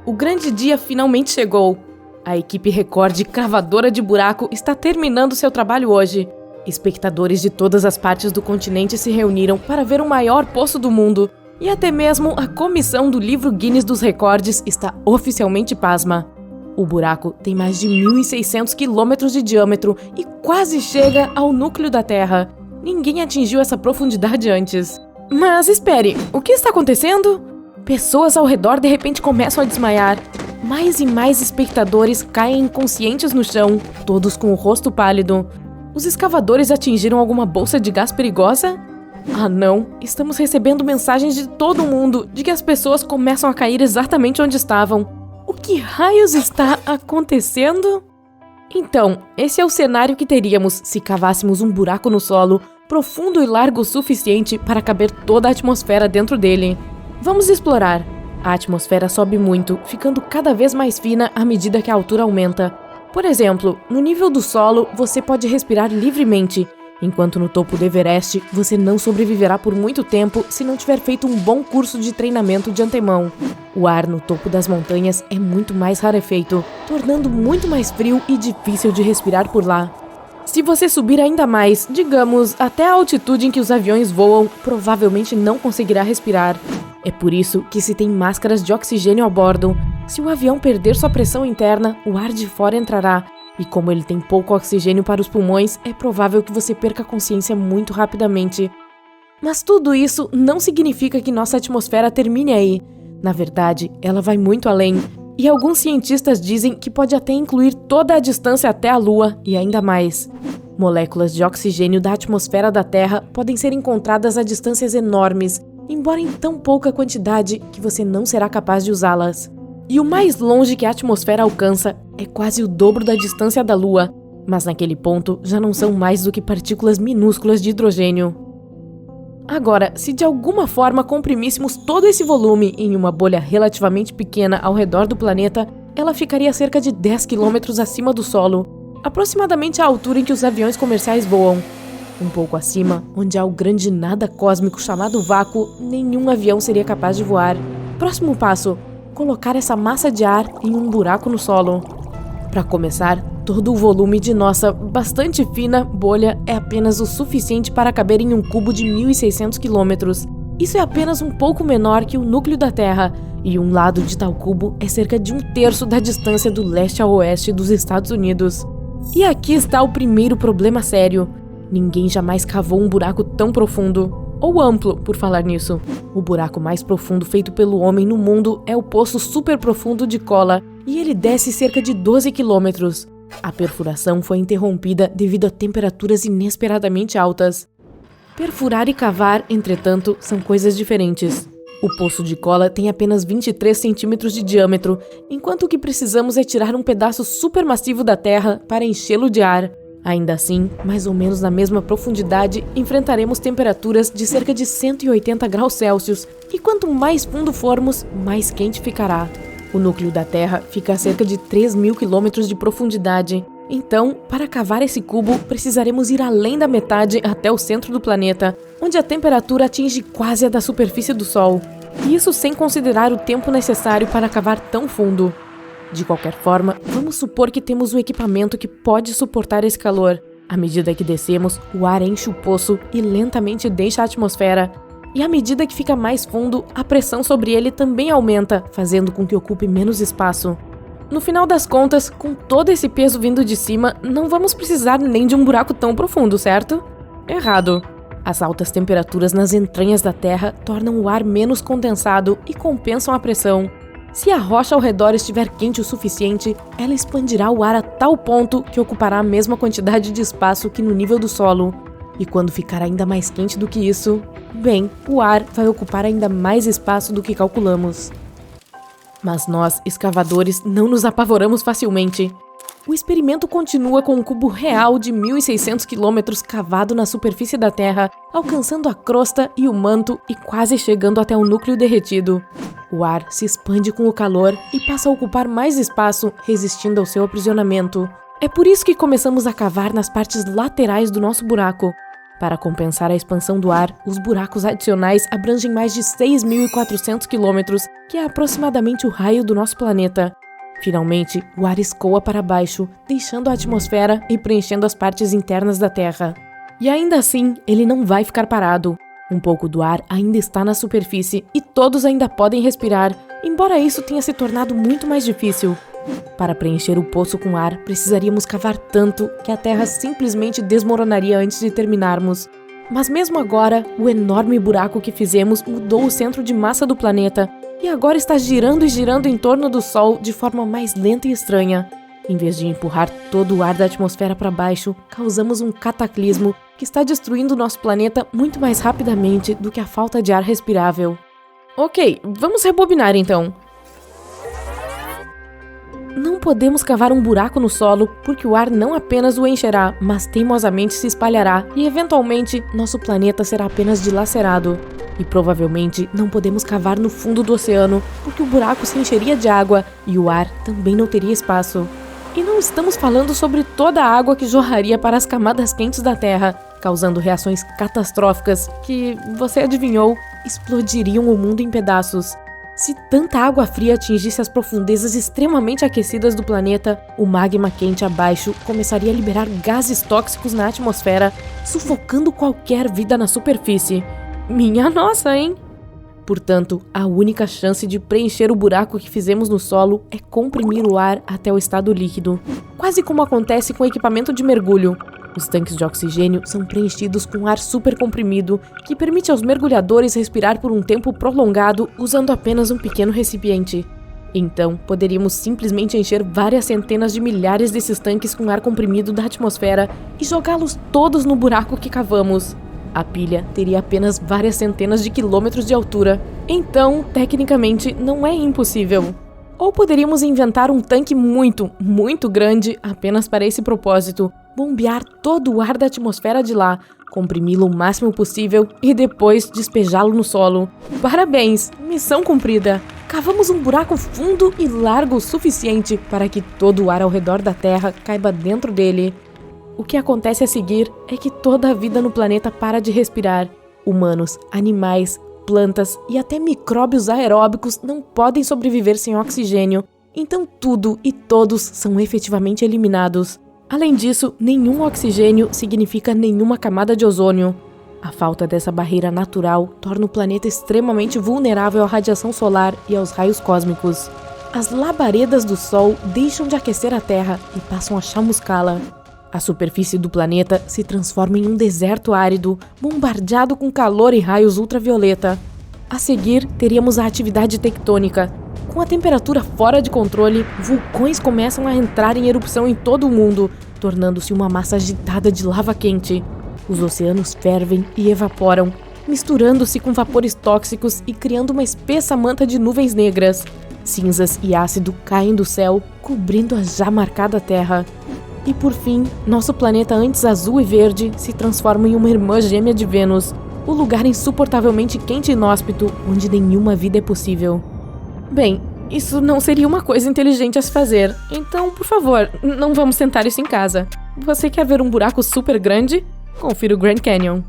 O grande dia finalmente chegou. A equipe Record Cavadora de Buraco está terminando seu trabalho hoje. Espectadores de todas as partes do continente se reuniram para ver o maior poço do mundo. E até mesmo a comissão do livro Guinness dos Recordes está oficialmente pasma. O buraco tem mais de 1.600 quilômetros de diâmetro e quase chega ao núcleo da Terra. Ninguém atingiu essa profundidade antes. Mas espere, o que está acontecendo? Pessoas ao redor de repente começam a desmaiar. Mais e mais espectadores caem inconscientes no chão, todos com o rosto pálido. Os escavadores atingiram alguma bolsa de gás perigosa? Ah não, estamos recebendo mensagens de todo mundo de que as pessoas começam a cair exatamente onde estavam. O que raios está acontecendo? Então, esse é o cenário que teríamos se cavássemos um buraco no solo, profundo e largo o suficiente para caber toda a atmosfera dentro dele. Vamos explorar. A atmosfera sobe muito, ficando cada vez mais fina à medida que a altura aumenta. Por exemplo, no nível do solo, você pode respirar livremente, enquanto no topo do Everest, você não sobreviverá por muito tempo se não tiver feito um bom curso de treinamento de antemão. O ar no topo das montanhas é muito mais rarefeito, tornando muito mais frio e difícil de respirar por lá. Se você subir ainda mais, digamos, até a altitude em que os aviões voam, provavelmente não conseguirá respirar. É por isso que se tem máscaras de oxigênio a bordo. Se o avião perder sua pressão interna, o ar de fora entrará. E como ele tem pouco oxigênio para os pulmões, é provável que você perca a consciência muito rapidamente. Mas tudo isso não significa que nossa atmosfera termine aí. Na verdade, ela vai muito além. E alguns cientistas dizem que pode até incluir toda a distância até a Lua e ainda mais. Moléculas de oxigênio da atmosfera da Terra podem ser encontradas a distâncias enormes, embora em tão pouca quantidade que você não será capaz de usá-las. E o mais longe que a atmosfera alcança é quase o dobro da distância da Lua, mas naquele ponto já não são mais do que partículas minúsculas de hidrogênio. Agora, se de alguma forma comprimíssemos todo esse volume em uma bolha relativamente pequena ao redor do planeta, ela ficaria cerca de 10 quilômetros acima do solo, aproximadamente a altura em que os aviões comerciais voam. Um pouco acima, onde há o grande nada cósmico chamado vácuo, nenhum avião seria capaz de voar. Próximo passo: colocar essa massa de ar em um buraco no solo. Para começar, todo o volume de nossa bastante fina bolha é apenas o suficiente para caber em um cubo de 1.600 quilômetros. Isso é apenas um pouco menor que o núcleo da Terra, e um lado de tal cubo é cerca de 1/3 da distância do leste ao oeste dos Estados Unidos. E aqui está o primeiro problema sério. Ninguém jamais cavou um buraco tão profundo. Ou amplo, por falar nisso. O buraco mais profundo feito pelo homem no mundo é o Poço Superprofundo de Kola, e ele desce cerca de 12 quilômetros. A perfuração foi interrompida devido a temperaturas inesperadamente altas. Perfurar e cavar, entretanto, são coisas diferentes. O Poço de Kola tem apenas 23 centímetros de diâmetro, enquanto o que precisamos é tirar um pedaço supermassivo da Terra para enchê-lo de ar. Ainda assim, mais ou menos na mesma profundidade, enfrentaremos temperaturas de cerca de 180 graus Celsius, e quanto mais fundo formos, mais quente ficará. O núcleo da Terra fica a cerca de 3.000 quilômetros de profundidade. Então, para cavar esse cubo, precisaremos ir além da metade até o centro do planeta, onde a temperatura atinge quase a da superfície do Sol. E isso sem considerar o tempo necessário para cavar tão fundo. De qualquer forma, vamos supor que temos o equipamento que pode suportar esse calor. À medida que descemos, o ar enche o poço e lentamente deixa a atmosfera. E à medida que fica mais fundo, a pressão sobre ele também aumenta, fazendo com que ocupe menos espaço. No final das contas, com todo esse peso vindo de cima, não vamos precisar nem de um buraco tão profundo, certo? Errado. As altas temperaturas nas entranhas da Terra tornam o ar menos condensado e compensam a pressão. Se a rocha ao redor estiver quente o suficiente, ela expandirá o ar a tal ponto que ocupará a mesma quantidade de espaço que no nível do solo. E quando ficar ainda mais quente do que isso, bem, o ar vai ocupar ainda mais espaço do que calculamos. Mas nós, escavadores, não nos apavoramos facilmente. O experimento continua com um cubo real de 1.600 quilômetros cavado na superfície da Terra, alcançando a crosta e o manto e quase chegando até o núcleo derretido. O ar se expande com o calor e passa a ocupar mais espaço, resistindo ao seu aprisionamento. É por isso que começamos a cavar nas partes laterais do nosso buraco. Para compensar a expansão do ar, os buracos adicionais abrangem mais de 6.400 quilômetros, que é aproximadamente o raio do nosso planeta. Finalmente, o ar escoa para baixo, deixando a atmosfera e preenchendo as partes internas da Terra. E ainda assim, ele não vai ficar parado. Um pouco do ar ainda está na superfície e todos ainda podem respirar, embora isso tenha se tornado muito mais difícil. Para preencher o poço com ar, precisaríamos cavar tanto que a Terra simplesmente desmoronaria antes de terminarmos. Mas mesmo agora, o enorme buraco que fizemos mudou o centro de massa do planeta e agora está girando e girando em torno do Sol de forma mais lenta e estranha. Em vez de empurrar todo o ar da atmosfera para baixo, causamos um cataclismo que está destruindo nosso planeta muito mais rapidamente do que a falta de ar respirável. Ok, vamos rebobinar então. Não podemos cavar um buraco no solo porque o ar não apenas o encherá, mas teimosamente se espalhará e eventualmente nosso planeta será apenas dilacerado. E provavelmente não podemos cavar no fundo do oceano porque o buraco se encheria de água e o ar também não teria espaço. E não estamos falando sobre toda a água que jorraria para as camadas quentes da Terra, causando reações catastróficas que, você adivinhou, explodiriam o mundo em pedaços. Se tanta água fria atingisse as profundezas extremamente aquecidas do planeta, o magma quente abaixo começaria a liberar gases tóxicos na atmosfera, sufocando qualquer vida na superfície. Minha nossa, hein? Portanto, a única chance de preencher o buraco que fizemos no solo é comprimir o ar até o estado líquido, quase como acontece com o equipamento de mergulho. Os tanques de oxigênio são preenchidos com ar supercomprimido, que permite aos mergulhadores respirar por um tempo prolongado usando apenas um pequeno recipiente. Então, poderíamos simplesmente encher várias centenas de milhares desses tanques com ar comprimido da atmosfera e jogá-los todos no buraco que cavamos. A pilha teria apenas várias centenas de quilômetros de altura, então, tecnicamente, não é impossível. Ou poderíamos inventar um tanque muito, muito grande apenas para esse propósito, bombear todo o ar da atmosfera de lá, comprimi-lo o máximo possível e depois despejá-lo no solo. Parabéns! Missão cumprida! Cavamos um buraco fundo e largo o suficiente para que todo o ar ao redor da Terra caiba dentro dele. O que acontece a seguir é que toda a vida no planeta para de respirar. Humanos, animais, plantas e até micróbios aeróbicos não podem sobreviver sem oxigênio, então tudo e todos são efetivamente eliminados. Além disso, nenhum oxigênio significa nenhuma camada de ozônio. A falta dessa barreira natural torna o planeta extremamente vulnerável à radiação solar e aos raios cósmicos. As labaredas do Sol deixam de aquecer a Terra e passam a chamuscá-la. A superfície do planeta se transforma em um deserto árido, bombardeado com calor e raios ultravioleta. A seguir, teríamos a atividade tectônica. Com a temperatura fora de controle, vulcões começam a entrar em erupção em todo o mundo, tornando-se uma massa agitada de lava quente. Os oceanos fervem e evaporam, misturando-se com vapores tóxicos e criando uma espessa manta de nuvens negras. Cinzas e ácido caem do céu, cobrindo a já marcada Terra. E por fim, nosso planeta antes azul e verde se transforma em uma irmã gêmea de Vênus, o lugar insuportavelmente quente e inóspito onde nenhuma vida é possível. Bem, isso não seria uma coisa inteligente a se fazer, então, por favor, não vamos tentar isso em casa. Você quer ver um buraco super grande? Confira o Grand Canyon.